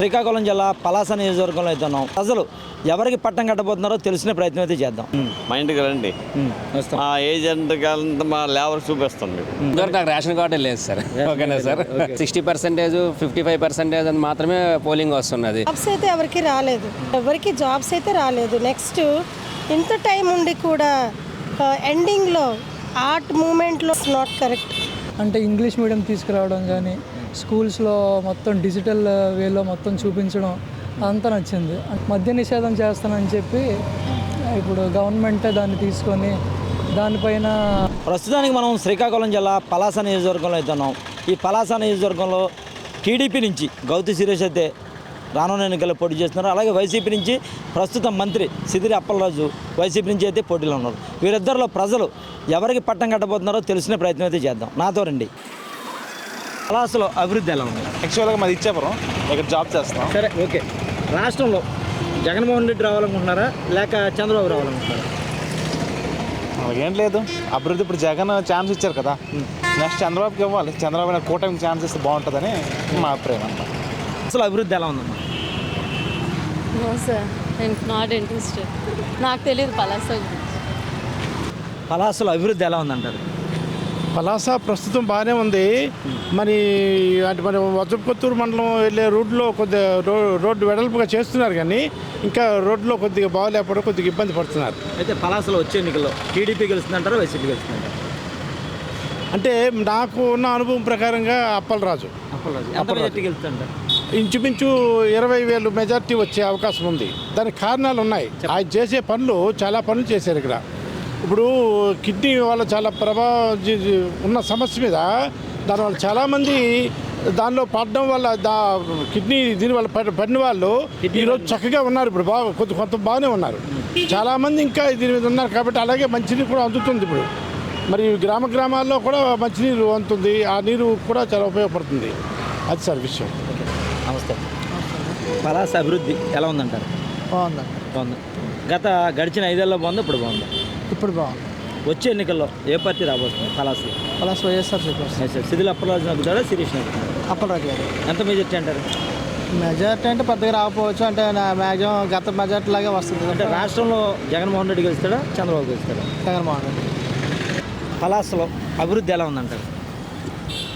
శ్రీకాకుళం జిల్లా పలాస నియోజకవర్గంలో అయితే ఉన్నాం. ప్రజలు ఎవరికి పట్టం కట్టబోతున్నారో తెలిసిన ప్రయత్నం అయితే చేద్దాం. మా ఇంటికి రండి, మా ఏజెంట్ మా లేబర్ చూపిస్తాం మీకు. ఇంతవరకు నాకు రేషన్ కార్డే లేదు సార్. ఓకేనా సార్, 60%, 55% అని మాత్రమే పోలింగ్ వస్తున్నది. జాబ్స్ అయితే ఎవరికి జాబ్స్ అయితే రాలేదు. నెక్స్ట్ ఇంత టైం ఉండి కూడా ఎండింగ్లో ఆర్ట్ మూమెంట్లో నాట్ కరెక్ట్. అంటే ఇంగ్లీష్ మీడియం తీసుకురావడం కానీ స్కూల్స్లో మొత్తం డిజిటల్ వేలో మొత్తం చూపించడం అంతా నచ్చింది. మద్య నిషేధం చేస్తానని చెప్పి ఇప్పుడు గవర్నమెంటే దాన్ని తీసుకొని దానిపైన ప్రస్తుతానికి మనం శ్రీకాకుళం జిల్లా పలాస నియోజకవర్గంలో అయితే ఉన్నాం. ఈ పలాస నియోజకవర్గంలో టీడీపీ నుంచి గౌతు సురేష్ అయితే రానున్న ఎన్నికల్లో పోటీ చేస్తున్నారు. అలాగే వైసీపీ నుంచి ప్రస్తుతం మంత్రి సిదిరి అప్పలరాజు వైసీపీ నుంచి అయితే పోటీలో ఉన్నారు. వీరిద్దరిలో ప్రజలు ఎవరికి పట్టం కట్టబోతున్నారో తెలిసిన ప్రయత్నం అయితే చేద్దాం. నాతో రండి. పలాసలో అభివృద్ధి ఎలా ఉంది? యాక్చువల్గా మాది ఇచ్చాపురం, ఇక్కడ జాబ్ చేస్తాం. సరే, ఓకే. రాష్ట్రంలో జగన్మోహన్ రెడ్డి రావాలనుకుంటున్నారా లేక చంద్రబాబు రావాలనుకుంటున్నారా? అలాగేం లేదు, అభివృద్ధి ఇప్పుడు జగన్ ఛాన్స్ ఇచ్చారు కదా, నెక్స్ట్ చంద్రబాబుకి ఇవ్వాలి. చంద్రబాబు కూటమికి ఛాన్స్ ఇస్తే బాగుంటుందని మా అభిప్రాయం అన్నమాట. అసలు అభివృద్ధి ఎలా ఉందమ్మా? నో సార్, నేను నాట్ ఇంట్రెస్టెడ్. నాకు తెలియదు పలాసలో అభివృద్ధి ఎలా ఉందంటారు? పలాస ప్రస్తుతం బాగానే ఉంది. మరి అంటే మరి వజ్రపుకొత్తూరు మండలం వెళ్ళే రోడ్లో కొద్దిగా రోడ్డు వెడల్పుగా చేస్తున్నారు, కానీ ఇంకా రోడ్లో కొద్దిగా బాగాలేకపోవడం కొద్దిగా ఇబ్బంది పడుతున్నారు. అయితే పలాసలో వచ్చే ఎన్నికల్లో టీడీపీ గెలుస్తుందంటారా వైసీపీ గెలుస్తుందంటారా? అంటే నాకు ఉన్న అనుభవం ప్రకారంగా అప్పలరాజు ఎంత మెజారిటీ గెలుస్తుందంటారు? ఇంచుమించు 20,000 మెజార్టీ వచ్చే అవకాశం ఉంది. దానికి కారణాలు ఉన్నాయి. ఆయన చేసే పనులు చాలా పనులు చేశారు ఇక్కడ. ఇప్పుడు కిడ్నీ వల్ల చాలా ఉన్న సమస్య మీద దానివల్ల చాలామంది దానిలో పడడం వల్ల కిడ్నీ దీనివల్ల పడిన వాళ్ళు ఈరోజు చక్కగా ఉన్నారు. ఇప్పుడు బాగా కొంత బాగానే ఉన్నారు. చాలామంది ఇంకా దీని మీద ఉన్నారు కాబట్టి అలాగే మంచినీరు కూడా అందుతుంది. ఇప్పుడు మరి గ్రామాల్లో కూడా మంచినీరు అందుతుంది. ఆ నీరు కూడా చాలా ఉపయోగపడుతుంది. అది సార్ విషయం. నమస్తే. పలాస అభివృద్ధి ఎలా ఉందంటారు? బాగుంది. గడిచిన 5 ఏళ్ళలో బాగుంది, ఇప్పుడు బాగుంది? ఇప్పుడు బాగుంది. వచ్చే ఎన్నికల్లో ఏ పార్టీ రాబోతుంది? పలాస వైఎస్ఆర్ సిదిరి అప్పలరాజు నగ్గుతాడా శిరీష్ నగ్గుతాడా? అప్పలరాజు గారు. ఎంత మెజార్టీ అంటారు? మెజార్టీ అంటే పెద్దగా రాకపోవచ్చు, అంటే మ్యాక్సిమం గత మెజార్టీ లాగే వస్తుంది. అంటే రాష్ట్రంలో జగన్మోహన్ రెడ్డి గెలుస్తాడా చంద్రబాబు గెలుస్తాడా? జగన్మోహన్ రెడ్డి. పలాసలో అభివృద్ధి ఎలా ఉందంటారు?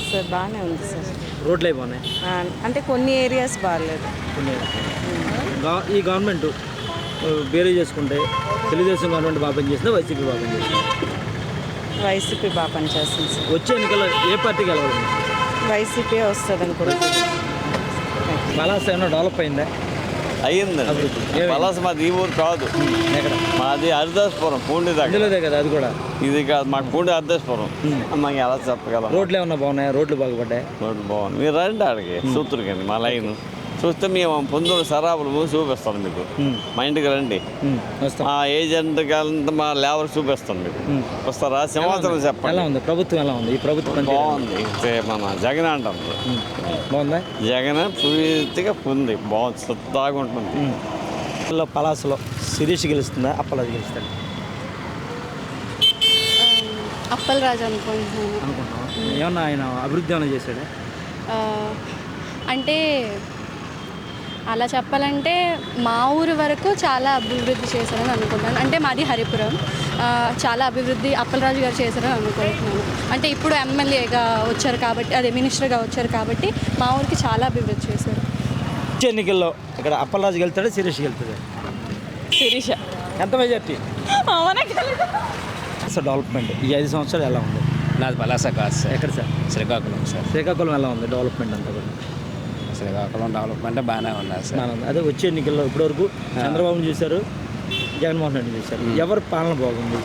సార్ బాగానే ఉంది సార్. రోడ్లు అవి బాగున్నాయి, అంటే కొన్ని ఏరియాస్ బాగాలేదు. ఈ గవర్నమెంట్ వేరే చేసుకుంటే తెలుగుదేశం గవర్నమెంట్ బాగా పనిచేస్తుందా వైసీపీ బాగా పనిచేస్తుందా? వైసీపీ బాగా పనిచేస్తుంది సార్. వచ్చే ఎన్నికల్లో ఏ పార్టీకి వెళ్ళాలి? వైసీపీ వస్తుంది అనుకుంటున్నాను. పలాస ఏమైనా డెవలప్ అయిందా? అయ్యిందండి. పలాస మాది ఈ ఊరు కాదు, మాది హరిదాస్పురం, పూండి దగ్గర కదా. అది కూడా ఇది కాదు, మాకు పూండి హరిదాస్పురం. మాకు ఎలా చెప్పగలం? రోడ్లు ఏమన్నా బాగున్నాయా? రోడ్లు బాగుపడ్డాయి? రోడ్లు బాగుంది. మీరు రండి ఆడికి సూత్రుకి అండి, మా లైన్ చూస్తే మేము పొందూరు సరాబులు చూపిస్తాం మీకు. మా ఇంటికి రండి, మా ఏజెంట్ మా లేబర్ చూపిస్తాం మీకు. వస్తారా? సింహాచలం చెప్పండి. ఎలా ఉంది ప్రభుత్వం? ఎలా ఉంది ఈ ప్రభుత్వం? బాగుంది. మన జగన్ అంటాం, బాగుందా? జగన్ పూర్తిగా ఉంది, బాగుంది, సొత్తాగా ఉంటుంది. పలాసలో శిరీష్ గెలుస్తుందా అప్పలరాజు గెలుస్తాడు అప్పలరాజు అనుకుంటున్నాను. ఏమన్నా ఆయన అభివృద్ధి ఏమైనా చేశాడా? అంటే అలా చెప్పాలంటే మా ఊరు వరకు చాలా అభివృద్ధి చేశారని అనుకుంటున్నాను. అంటే మాది హరిపురం, చాలా అభివృద్ధి అప్పలరాజు గారు చేశారని అనుకుంటున్నాను. అంటే ఇప్పుడు ఎమ్మెల్యేగా వచ్చారు కాబట్టి, అదే మినిస్టర్గా వచ్చారు కాబట్టి మా ఊరికి చాలా అభివృద్ధి చేశారు. వచ్చే ఎన్నికల్లో ఇక్కడ అప్పలరాజు గెలుతాడా శిరీష్ గెలుతాడా? శిరీష. ఎంత మెజార్టీ? సార్ డెవలప్మెంట్ ఈ 5 సంవత్సరాలు ఎలా ఉంది? నాది పలాస కాదు సార్. ఎక్కడ సార్? శ్రీకాకుళం సార్. శ్రీకాకుళం ఎలా ఉంది డెవలప్మెంట్ అంతా కూడా? శ్రీకాకుళం డెవలప్మెంట్ బాగానే ఉన్నది సార్. అదే వచ్చే ఎన్నికల్లో ఇప్పటివరకు చంద్రబాబుని చూశారు, జగన్మోహన్ రెడ్డి చూశారు. ఎవరి పాలన బాగుంది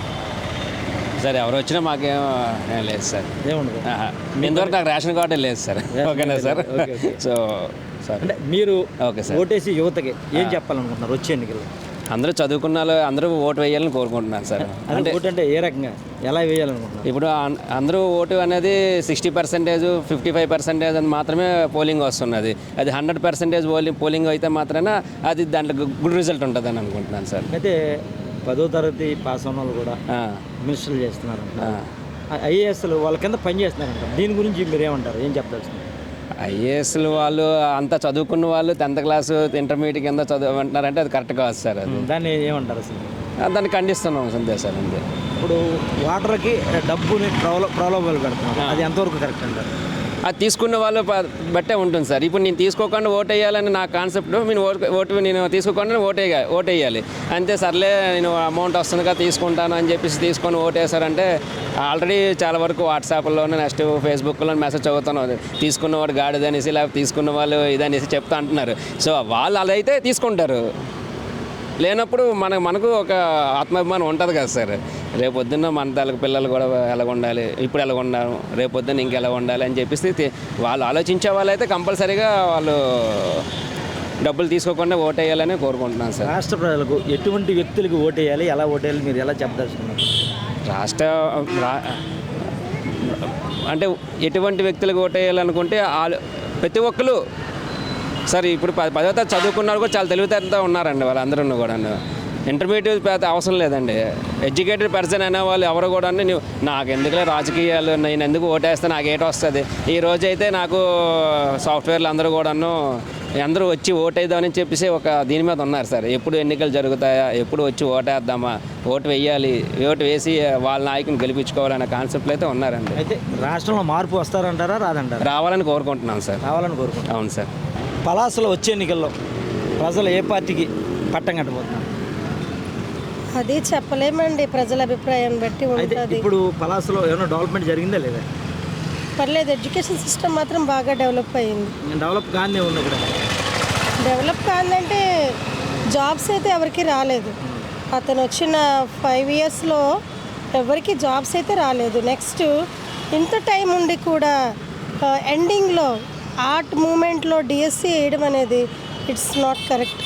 సార్? ఎవరు వచ్చినా మాకేం లేదు సార్. ఏముండదు. ఇంతవరకు నాకు రేషన్ కార్డే లేదు సార్. ఓకేనా సార్? సో సార్ అంటే మీరు ఓకే సార్, ఓటేసి యువతకి ఏం చెప్పాలనుకుంటున్నారు వచ్చే ఎన్నికల్లో? అందరూ చదువుకున్న వాళ్ళు అందరూ ఓటు వేయాలని కోరుకుంటున్నాను సార్. అంటే ఓటు అంటే ఏ రకంగా ఎలా వేయాలనుకుంటున్నారు? ఇప్పుడు అందరూ ఓటు అనేది 60%, 55% అని మాత్రమే పోలింగ్ వస్తున్నది. అది 100% పోలింగ్ అయితే మాత్రమే అది దాంట్లో గుడ్ రిజల్ట్ ఉంటుందని అనుకుంటున్నాను సార్. అయితే 10వ తరగతి పాస్ అయిన వాళ్ళు కూడా మినిస్టర్లు చేస్తున్నారు, ఐఏఎస్లు వాళ్ళ కింద పని చేస్తున్నారంట. దీని గురించి మీరు ఏమంటారు? ఏం చెప్పదలుచుకున్నారు? ఐఏఎస్లు వాళ్ళు అంతా చదువుకున్న వాళ్ళు 10th క్లాసు ఇంటర్మీడియట్ కింద చదువుకుంటున్నారంటే అది కరెక్ట్ కాదు సార్. అది దాన్ని ఏమంటారు అసలు? దాన్ని ఖండిస్తున్నాం అంతే సార్. అంతే. ఇప్పుడు వాటర్కి డబ్బుని ప్రలోభాలు పెడుతున్నారు, అది ఎంతవరకు కరెక్ట్ అంటారు? అది తీసుకున్న వాళ్ళు బట్టే ఉంటుంది సార్. ఇప్పుడు నేను తీసుకోకుండా ఓటు వేయాలని నా కాన్సెప్ట్. నేను తీసుకోకుండా ఓటు వేయాలి అంతే. సర్లే నేను అమౌంట్ వస్తుందిగా తీసుకుంటాను అని చెప్పేసి తీసుకొని ఓటు వేసారంటే ఆల్రెడీ చాలా వరకు వాట్సాప్లోనే నెక్స్ట్ ఫేస్బుక్లో మెసేజ్ చదువుతున్నాను, తీసుకున్నవాడు గాడిదనేసి లేకపోతే తీసుకున్న వాళ్ళు ఇదనేసి చెప్తా అంటున్నారు. సో వాళ్ళు అలా అయితే తీసుకుంటారు. లేనప్పుడు మనకు ఒక ఆత్మాభిమానం ఉంటుంది కదా సార్. రేపొద్దున్న మన తలకు పిల్లలు కూడా ఎలా ఉండాలి, ఇప్పుడు ఎలా ఉండాలి, రేపొద్దున్న ఇంకెలా ఉండాలి అని చెప్పేసి వాళ్ళు ఆలోచించే వాళ్ళైతే కంపల్సరీగా వాళ్ళు డబ్బులు తీసుకోకుండా ఓటేయాలని కోరుకుంటున్నాను సార్. రాష్ట్ర ప్రజలకు ఎటువంటి వ్యక్తులకు ఓటేయాలి, ఎలా ఓటేయాలి, మీరు ఎలా చెప్పదలుచుకున్నారు? అంటే ఎటువంటి వ్యక్తులకు ఓటేయాలనుకుంటే ప్రతి ఒక్కరు సార్ ఇప్పుడు 10వ తరగతి చదువుకున్నారు కూడా చాలా తెలివితేటలతో ఉన్నారండి వాళ్ళందరూ కూడా. ఇంటర్మీడియట్ పెద్ద అవసరం లేదండి. ఎడ్యుకేటెడ్ పర్సన్ అనే వాళ్ళు ఎవరు కూడా నాకు ఎందుకులే రాజకీయాలు, నేను ఎందుకు ఓటేస్తే నాకు ఏటో వస్తుంది. ఈ రోజైతే నాకు సాఫ్ట్వేర్లు అందరూ కూడాను అందరూ వచ్చి ఓటేద్దామని చెప్పేసి ఒక దీని మీద ఉన్నారు సార్. ఎప్పుడు ఎన్నికలు జరుగుతాయా, ఎప్పుడు వచ్చి ఓటేద్దామా, ఓటు వేయాలి, ఓటు వేసి వాళ్ళ నాయకుని గెలిపించుకోవాలనే కాన్సెప్ట్లు అయితే ఉన్నారండి. అయితే రాష్ట్రంలో మార్పు వస్తారంటారా రాదంటారా? రావాలని కోరుకుంటున్నాం సార్. రావాలని కోరుకుంటున్నాం. అవును సార్. పలాసలో వచ్చే ఎన్నికల్లో ప్రజలు ఏ పార్టీకి పట్టం కట్టబోతున్నారు? అది చెప్పలేమండి, ప్రజల అభిప్రాయం బట్టి అయితే ఉంటుంది. ఇప్పుడు పలాసలో ఏమైనా డెవలప్మెంట్ జరిగిందా లేదా? పర్లేదు, ఎడ్యుకేషన్ సిస్టమ్ మాత్రం బాగా డెవలప్ అయ్యింది. డెవలప్ కానే ఉంది ఇక్కడ. డెవలప్ కాదంటే జాబ్స్ అయితే ఎవరికి రాలేదు. అతను వచ్చిన 5 ఇయర్స్లో ఎవరికి జాబ్స్ అయితే రాలేదు. నెక్స్ట్ ఇంత టైం ఉండి కూడా ఎండింగ్లో ఆర్ట్ మూమెంట్లో డిఎస్సి వేయడం అనేది ఇట్స్ నాట్ కరెక్ట్.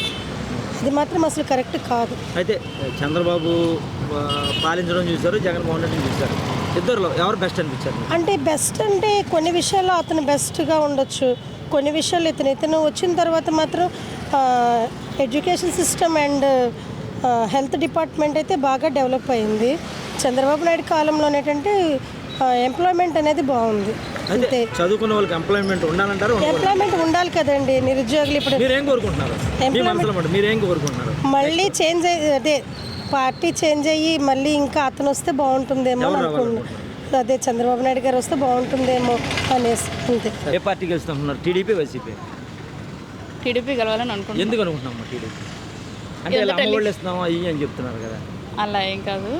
అది మాత్రం అసలు కరెక్ట్ కాదు. అయితే చంద్రబాబు పాలించడం చూశారు, జగన్మోహన్ రెడ్డి చూశారు, ఇద్దరులో ఎవరు బెస్ట్ అనిపించారు? అంటే బెస్ట్ అంటే కొన్ని విషయాల్లో అతను బెస్ట్గా ఉండొచ్చు, కొన్ని విషయాలు ఇతను వచ్చిన తర్వాత మాత్రం education system and health department అయితే బాగా డెవలప్ అయింది. చంద్రబాబు నాయుడు కాలంలో ఏంటంటే ఎంప్లాయ్మెంట్ అనేది బాగుంది. అంతే. చదువుకున్న వాళ్ళకి ఎంప్లాయ్మెంట్ ఉండాలంటారు? ఎంప్లాయ్మెంట్ ఉండాలి కదండి. నిరుద్యోగులు ఇప్పుడు మీరేం కోరుకుంటున్నారు? మీరేం కోరుకుంటున్నారు? మళ్ళీ చేంజ్ అదే పార్టీ చేంజ్ అయ్యి మళ్ళీ ఇంకా అతను వస్తే బాగుంటుందేమో అనుకుంటున్నాను. అదే చంద్రబాబు నాయుడు గారు వస్తే బాగుంటుందేమో అనేసి అంతే. ఏ పార్టీకి వెళ్తున్నారు? TDP, YCP? టీడీపీ గెలవాలని అనుకుంటున్నాను. ఎందుకు అనుకుంటున్నాం టీడీపీ? అంటే ఇలా అమ్మఒళ్ళు ఇస్తున్నామా అయ్యి అని చెప్తున్నారు కదా. అలా ఏం కాదు,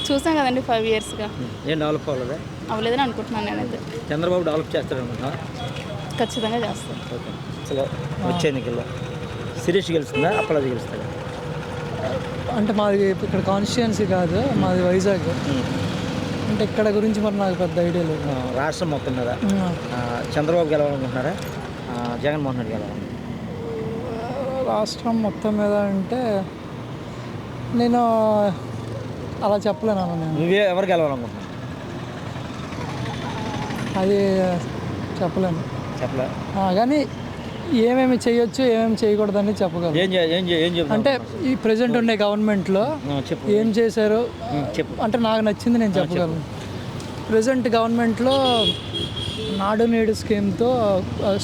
చూసాం కదండి 5 ఇయర్స్గా. ఏం డెవలప్ అవ్వలేదా? అవ్వలేదని అనుకుంటున్నాను నేనైతే. చంద్రబాబు డెవలప్ చేస్తాడు అనుకుంటున్నా? ఖచ్చితంగా చేస్తాను. ఓకే. అసలు వచ్చే ఎన్నికల్లో శిరీష్ గెలుస్తుందా, అప్పలాజీ గెలుస్తాడా? అంటే మాది ఇక్కడ కాన్స్టిట్యుయెన్సీ కాదు, మాది వైజాగ్. అంటే ఇక్కడ గురించి మరి నాకు పెద్ద ఐడియా లేదు. రాష్ట్రం మొత్తం మీద చంద్రబాబు గెలవాలనుకుంటున్నారా, జగన్మోహన్ రెడ్డి గెలవాలనుకుంటున్నారా? రాష్ట్రం మొత్తం మీద అంటే నేను అలా చెప్పలేను. నువ్వే ఎవరు గెలవాలనుకుంటున్నావు? అది చెప్పలేను. కానీ ఏమేమి చేయొచ్చు, ఏమేమి చేయకూడదని చెప్పగలను. అంటే ఈ ప్రజెంట్ ఉండే గవర్నమెంట్లో ఏం చేశారో అంటే నాకు నచ్చింది నేను చెప్పగలను. ప్రజెంట్ గవర్నమెంట్లో నాడు నేడు స్కీమ్తో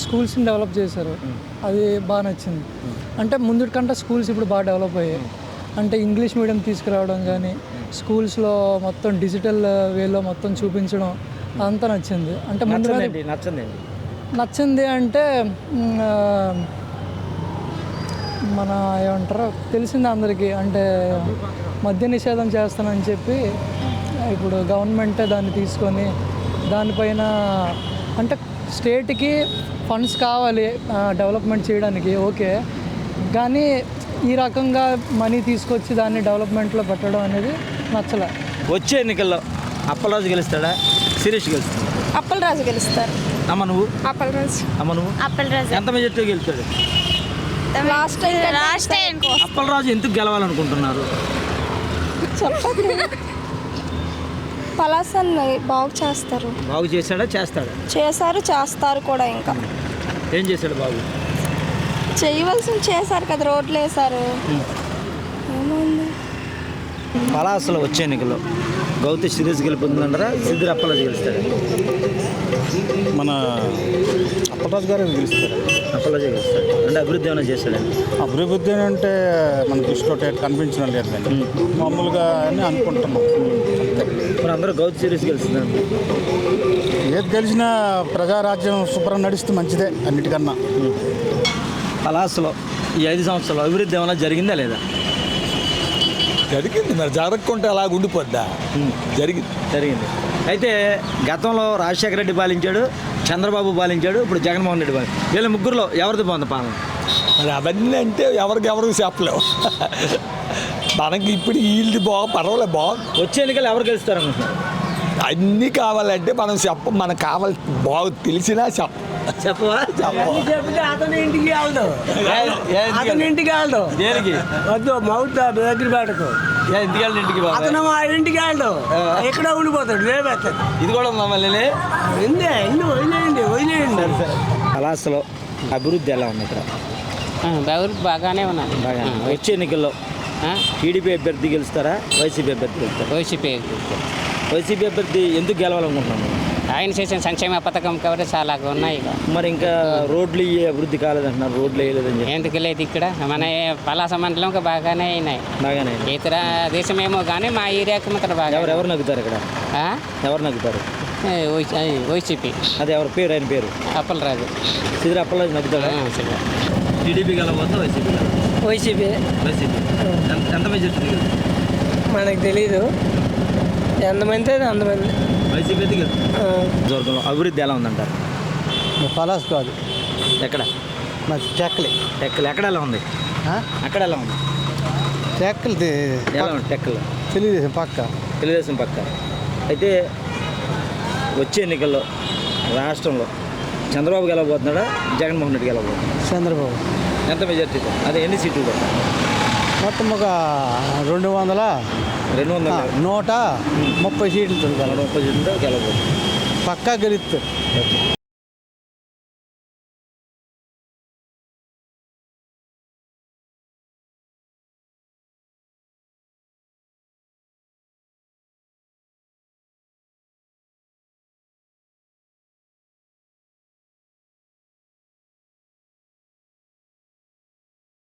స్కూల్స్ని డెవలప్ చేశారు, అది బాగా నచ్చింది. అంటే ముందు కంటే స్కూల్స్ ఇప్పుడు బాగా డెవలప్ అయ్యాయి. అంటే ఇంగ్లీష్ మీడియం తీసుకురావడం కానీ, స్కూల్స్లో మొత్తం డిజిటల్ వేలో మొత్తం చూపించడం అంతా నచ్చింది. అంటే ముందు నచ్చింది అంటే మన ఏమంటారు తెలిసింది అందరికీ. అంటే మద్య నిషేధం చేస్తానని చెప్పి ఇప్పుడు గవర్నమెంటే దాన్ని తీసుకొని దానిపైన అంటే స్టేట్కి ఫండ్స్ కావాలి డెవలప్మెంట్ చేయడానికి, ఓకే. కానీ ఈ రకంగా మనీ తీసుకొచ్చి దాన్ని డెవలప్మెంట్లో పెట్టడం అనేది నచ్చలే. వచ్చే ఎన్నికల్లో అప్పలరాజు గెలుస్తాడా, శిరీష్ గెలుస్తాడా? అప్పలరాజు గెలుస్తారు. అమ్మ నువ్వు? అప్పలరాజు. అమ్మ నువ్వు? అప్పలరాజు. ఎంత మెజార్టీ గెలుస్తాడు? లాస్ట్ అప్పలరాజు ఎందుకు గెలవాలనుకుంటున్నారు? పలాసని బాగు చేస్తారు. బాగు చేస్తాడా, చేస్తాడా? చేస్తారు కూడా. ఇంకా ఏం చేశాడు బాగు? చేయవలసింది చేశారు కదా, రోడ్లు వేశారు. ఏమైంది? పలాసలో వచ్చే ఎన్నికల్లో గౌతి శిరీష్ గెలుపుతుందంటారా, సిద్ధిర అప్పలరాజు గెలుస్తాడు? మన అప్పలరాజు గారు గెలుస్తారు. అప్పలాజీ గెలుస్తాడు. అంటే అభివృద్ధి ఏమైనా చేస్తాడండి? అభివృద్ధి అంటే మన దృష్టిలో కనిపించడం లేదు కానీ మామూలుగా అని అనుకుంటున్నాం. మరి అందరూ గౌతు సిరీస్ గెలుస్తున్నారు. ఏది గెలిచినా ప్రజారాజ్యం శుభ్రం నడిస్తే మంచిదే అన్నిటికన్నా. పలాసలో ఈ 5 సంవత్సరాలు అభివృద్ధి ఏమైనా జరిగిందా లేదా? జరిగింది, మరి జరగకుంటే అలాగ ఉండిపోద్దా? జరిగింది. అయితే గతంలో రాజశేఖర రెడ్డి పాలించాడు, చంద్రబాబు పాలించాడు, ఇప్పుడు జగన్మోహన్ రెడ్డి పాలించాడు. వీళ్ళ ముగ్గురులో ఎవరిది బాగుంది పాలన? మరి అవన్నీ అంటే ఎవరికి చెప్పలేవు. మనకి ఇప్పుడు వీళ్ళది పర్వాలేదు, బాగుంది. వచ్చే ఎన్నికలు ఎవరు గెలుస్తారు అనుకుంటున్నారు? అన్నీ కావాలంటే మనం మనకు కావాలి, బాగా తెలిసినా చెప్పవా? చెప్తే అతని ఇంటికి వెళ్దాం, అతని ఇంటికి వెళ్దాం. దేనికి? వద్దు మౌత్ దగ్గర పెట్టకు. ఇంటికి అతను మా ఇంటికి వెళ్దాం, ఎక్కడ ఉండిపోతాడు రేపెత్తాడు. ఇది కూడా ఉందా మళ్ళీ? వదిలేయండి. పలాసలో అభివృద్ధి ఎలా ఉంది ఇక్కడ? బాగానే ఉన్నాను. బాగా. వచ్చే ఎన్నికల్లో టీడీపీ అభ్యర్థి గెలుస్తారా, వైసీపీ అభ్యర్థి గెలుస్తారా? వైసీపీ అభ్యర్థి ఎందుకు గెలవాలనుకుంటున్నాను? ఆయన చేసిన సంక్షేమ పథకం కవరే చాలా ఉన్నాయి. మరి ఇంకా రోడ్లు అభివృద్ధి కాలేదంటున్నారు, రోడ్లు వేయలేదని చెప్పి. ఎందుకు లేదు, ఇక్కడ మన పలాస మండలం బాగానే అయినాయి. బాగానే ఇతర దేశమేమో కానీ మా ఏరియాకి మాత్రం బాగా. ఎవరు నగ్గుతారు ఇక్కడ? ఎవరు నగ్గుతారు? వైసీపీ. అది ఎవరి పేరు? ఆయన పేరు అప్పలరాజు. సిద్ధిర అప్పలరాజు నగ్గుతాడు. టీడీపీ గెలవద్దా, వైసీపీ? వైసీపీ. ఎంత మెజార్టీ? మనకు తెలీదు ఎంతమంది అంతమంది. వైసీపీ వర్గంలో అభివృద్ధి ఎలా ఉందంటారు? పలాస్ కాదు, ఎక్కడ? చెక్కలి. ఎక్కడ ఎలా ఉంది? అక్కడ ఎలా ఉంది? చెక్కలి ఎలా ఉంది? టెక్కలు తెలుగుదేశం పక్క. అయితే వచ్చే ఎన్నికల్లో రాష్ట్రంలో చంద్రబాబు గెలవబోతున్నాడా, జగన్మోహన్ రెడ్డి గెలవబోతున్నాడా? చంద్రబాబు. ఎంత మెజార్టీతో? అదే ఎన్ని సీట్లు కూడా? మొత్తం ఒక 230 సీట్లు. 130 సీట్లతో గెలవబోతుంది. పక్కా గెలుస్తారు.